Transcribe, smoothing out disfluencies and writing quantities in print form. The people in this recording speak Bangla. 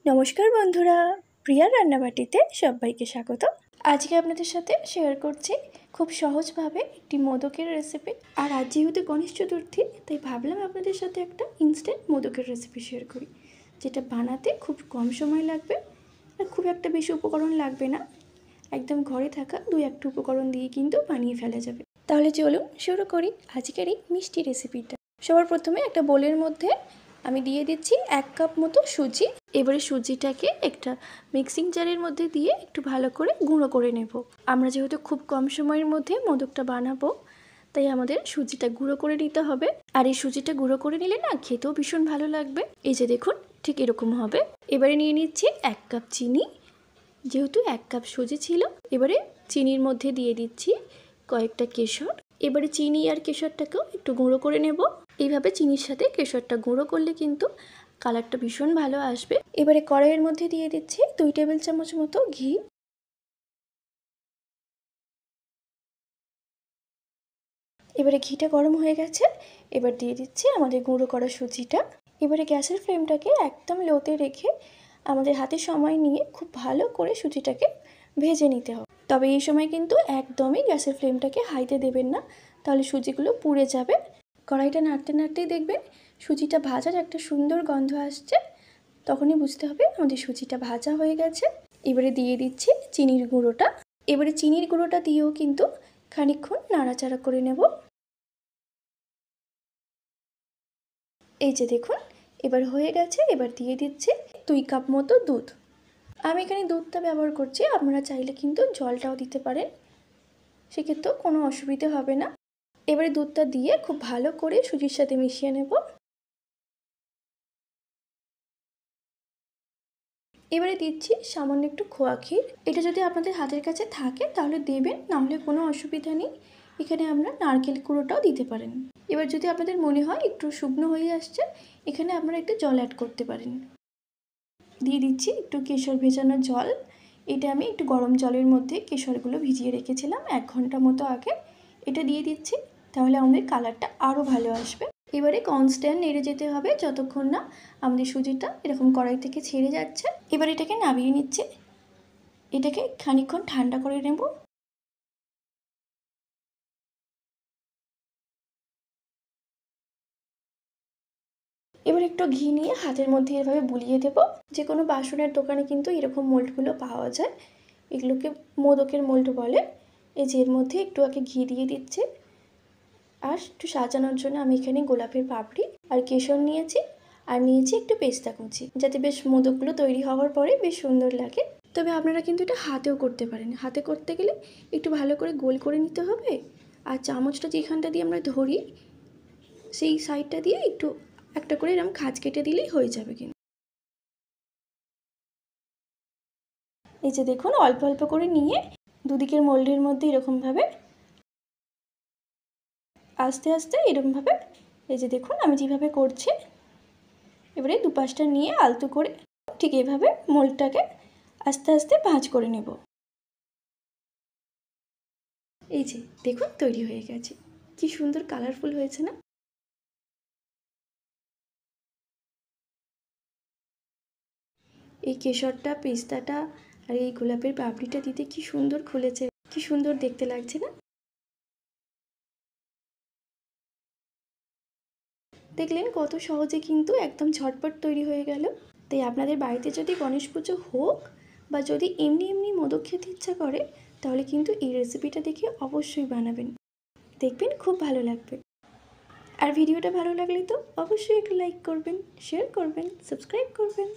নমস্কার বন্ধুরা, প্রিয়ার রান্নাবাটিতে সবাইকে স্বাগত। আজকে আপনাদের সাথে শেয়ার করছি খুব সহজভাবে একটি মোদকের রেসিপি। আর আজ যেহেতু গণেশ চতুর্থী, তাই ভাবলাম আপনাদের সাথে একটা ইনস্ট্যান্ট মোদকের রেসিপি শেয়ার করি, যেটা বানাতে খুব কম সময় লাগবে আর খুব একটা বেশি উপকরণ লাগবে না। একদম ঘরে থাকা 2-1টা উপকরণ দিয়ে কিন্তু বানিয়ে ফেলা যাবে। তাহলে চলুন শুরু করি আজকের এই মিষ্টি রেসিপিটা। সবার প্রথমে একটা বোলের মধ্যে আমি দিয়ে দিচ্ছি 1 কাপ মতো সুজি। এবারে সুজিটাকে একটা মিক্সিং জারের মধ্যে দিয়ে একটু ভালো করে গুঁড়ো করে নেব। আমরা যেহেতু খুব কম সময়ের মধ্যে মোদকটা বানাবো, তাই আমাদের সুজিটা গুঁড়ো করে নিতে হবে। আর এই সুজিটা গুঁড়ো করে নিলে না খেতেও ভীষণ ভালো লাগবে। এই যে দেখুন, ঠিক এরকম হবে। এবারে নিয়ে নিচ্ছি 1 কাপ চিনি। যেহেতু 1 কাপ সুজি ছিল, এবারে চিনির মধ্যে দিয়ে দিচ্ছি কয়েকটা কেশর। এবারে চিনি আর কেশরটাকেও একটু গুঁড়ো করে নেব। এইভাবে চিনির সাথে কেশরটা গুঁড়ো করলে কিন্তু কালারটা ভীষণ ভালো আসবে। এবারে কড়াইয়ের মধ্যে দিয়ে দিচ্ছি 2 টেবিল চামচ মতো ঘি। এবারে ঘিটা গরম হয়ে গেছে, এবার দিয়ে দিচ্ছি আমাদের গুঁড়ো করা সুজিটা। এবারে গ্যাসের ফ্লেমটাকে একদম লোতে রেখে আমাদের হাতে সময় নিয়ে খুব ভালো করে সুজিটাকে ভেজে নিতে হবে। তবে এই সময় কিন্তু একদমই গ্যাসের ফ্লেমটাকে হাইতে দেবেন না, তাহলে সুজিগুলো পুড়ে যাবে। কড়াইটা নাড়তে নাড়তেই দেখবেন সুজিটা ভাজার একটা সুন্দর গন্ধ আসছে, তখনই বুঝতে হবে আমাদের সুজিটা ভাজা হয়ে গেছে। এবারে দিয়ে দিচ্ছি চিনির গুঁড়োটা। এবারে চিনির গুঁড়োটা দিয়েও কিন্তু খানিকক্ষণ নাড়াচাড়া করে নেব। এই যে দেখুন, এবার হয়ে গেছে। এবার দিয়ে দিচ্ছি 2 কাপ মতো দুধ। আমি এখানে দুধটা ব্যবহার করছি, আপনারা চাইলে কিন্তু জলটাও দিতে পারেন, সেক্ষেত্রেও কোনো অসুবিধে হবে না। এবারে দুধটা দিয়ে খুব ভালো করে সুজির সাথে মিশিয়ে নেব। এবারে দিচ্ছি সামান্য একটু খোয়া ক্ষীর। এটা যদি আপনাদের হাতের কাছে থাকে তাহলে দেবেন, নাহলে কোনো অসুবিধা নেই। এখানে আমরা নারকেল কুড়োটাও দিতে পারেন। এবার যদি আপনাদের মনে হয় একটু শুকনো হয়ে আসছে, এখানে আপনারা একটু জল অ্যাড করতে পারেন। দিয়ে দিচ্ছি একটু কেশর ভেজানো জল। এটা আমি একটু গরম জলের মধ্যে কেশরগুলো ভিজিয়ে রেখেছিলাম 1 ঘন্টা মতো আগে। এটা দিয়ে দিচ্ছি, তাহলে আমাদের কালারটা আরও ভালো আসবে। এবারে কনস্ট্যান্ট নেড়ে যেতে হবে যতক্ষণ না আমাদের সুজিটা এরকম কড়াই থেকে ছেড়ে যাচ্ছে। এবার এটাকে নামিয়ে নিচ্ছে। এটাকে খানিকক্ষণ ঠান্ডা করে নেব। এবার একটু ঘি নিয়ে হাতের মধ্যে এভাবে বুলিয়ে দেব। যে কোনো বাসনের দোকানে কিন্তু এরকম মোল্ডগুলো পাওয়া যায়, এগুলোকে মোদকের মোল্ড বলে। এই যে এর মধ্যে একটু আগে ঘি দিয়ে দিচ্ছে। আর একটু সাজানোর জন্য আমি এখানে গোলাপের পাপড়ি আর কেশর নিয়েছি, আর নিয়েছি একটু পেস্তা কুচি, যাতে বেশ মোদকগুলো তৈরি হওয়ার পরে বেশ সুন্দর লাগে। তবে আপনারা কিন্তু এটা হাতেও করতে পারেন। হাতে করতে গেলে একটু ভালো করে গোল করে নিতে হবে, আর চামচটা যেখানটা দিয়ে আমরা ধরি সেই সাইডটা দিয়ে একটু একটা করে এরকম খাঁজ কেটে দিলেই হয়ে যাবে। কিন্তু এই যে দেখুন, অল্প অল্প করে নিয়ে দুদিকের মোল্ডের মধ্যে এরকমভাবে আস্তে আস্তে এরকমভাবে, এই যে দেখুন আমি যেভাবে করছি, এবারে দুপাশটা নিয়ে আলতো করে ঠিক এভাবে মোল্ডটাকে আস্তে আস্তে ভাঁজ করে নেব। এই যে দেখুন তৈরি হয়ে গেছে। কি সুন্দর কালারফুল হয়েছে না? এই কেশরটা, পেস্তাটা আর এই গোলাপের পাপড়িটা দিতে কি সুন্দর খুলেছে, কি সুন্দর দেখতে লাগছে না? দেখলেন কত সহজে কিন্তু একদম ঝটপট তৈরি হয়ে গেল। তাই আপনাদের বাড়িতে যদি গণেশ পুজো হোক বা যদি এমনি এমনি মোদক খেতে ইচ্ছা করে, তাহলে কিন্তু এই রেসিপিটা দেখে অবশ্যই বানাবেন, দেখবেন খুব ভালো লাগবে। আর ভিডিওটা ভালো লাগলে তো অবশ্যই একটু লাইক করবেন, শেয়ার করবেন, সাবস্ক্রাইব করবেন।